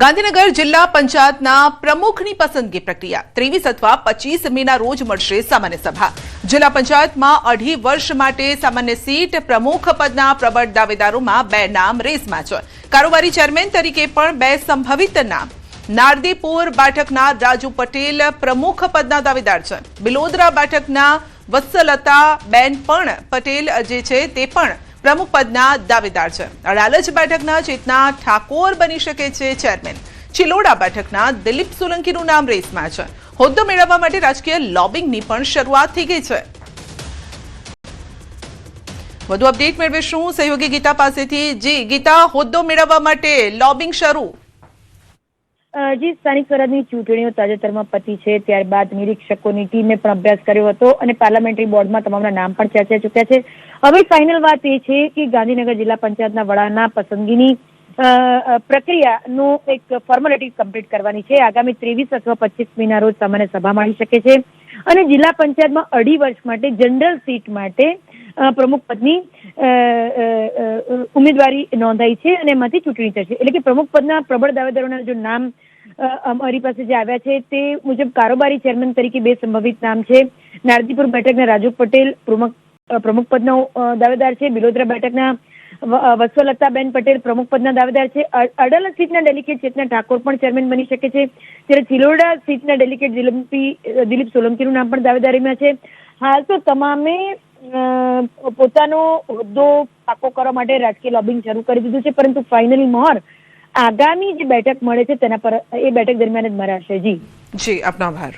ગાંધીનગર જિલ્લા પંચાયતના પ્રમુખની પસંદગી પ્રક્રિયા 23 અથવા 25 મેના રોજ મળશે સામાન્ય સભા। જિલ્લા પંચાયતમાં 2.5 વર્ષ માટે સામાન્ય સીટ પ્રમુખ પદના પ્રબળ દાવેદારોમાં 2 નામ રેસમાં છે। કારોબારી ચેરમેન તરીકે પણ 2 સંભવિત નામ। નારદીપુર બેઠકના રાજુ પટેલ પ્રમુખ પદના દાવેદાર છે। બિલોદરા બેઠકના વત્સલતાબેન પણ પટેલ જે છે તે પણ પ્રમુખ પદના દાવેદાર છે। અડાલજ બેઠકના ચેતના ઠાકોર બની શકે છે ચેરમેન। ચિલોડા બેઠકના દિલીપ સોલંકીનું નામ રેસમાં છે। હોદ્દો મેળવવા માટે રાજકીય લોબિંગની પણ શરૂઆત થઈ ગઈ છે। વધુ અપડેટ મેળવીશું સહયોગી ગીતા પાસેથી। જી ગીતા, હોદ્દો મેળવવા માટે લોબિંગ શરૂ। જી, સ્થાનિક સ્વરાજની ચૂંટણીઓ તાજેતરમાં પતી છે, ત્યારબાદ નિરીક્ષકોની ટીમે પણ અભ્યાસ કર્યો હતો અને પાર્લામેન્ટરી બોર્ડમાં તમામના નામ પણ ચર્ચાઈ ચૂક્યા છે। હવે ફાઇનલ વાત એ છે કે ગાંધીનગર જિલ્લા પંચાયતના વડાના પસંદગીની પ્રક્રિયાનું એક ફોર્માલિટી કમ્પ્લીટ કરવાની છે। આગામી 23 અથવા 25 મેના રોજ સામાન્ય સભા મળી શકે છે અને જિલ્લા પંચાયતમાં 2.5 વર્ષ માટે જનરલ સીટ માટે પ્રમુખ પદની ઉમેદવારી નોંધાઈ છે અને એમાંથી ચૂંટણી થશે। એટલે કે પ્રમુખ પદના પ્રબળ દાવેદારોના જો નામ અમારી પાસે જે આવ્યા છે તે મુજબ કારોબારી ચેરમેન તરીકે 2 સંભવિત નામ છે। નારદીપુર બેઠકના રાજુ પટેલ પ્રમુખ પદનો દાવેદાર છે। બિલોદરા બેઠકના વત્સલતાબેન પટેલ પ્રમુખ પદના દાવેદાર છે। અડાલજ સીટના ડેલિગેટ ચેતના ઠાકોર પણ ચેરમેન બની શકે છે, જ્યારે ચિલોડા સીટના ડેલિગેટ દિલીપ સોલંકીનું નામ પણ દાવેદારીમાં છે। હાલ તો તમામે પોતાનો હોદ્દો પાકો કરવા માટે રાજકીય લોબિંગ શરૂ કરી દીધું છે, પરંતુ ફાઇનલી મહોર આગામી જે બેઠક મળે છે તેના પર એ બેઠક દરમિયાન જ મરાશે। જી જી, આપનો આભાર।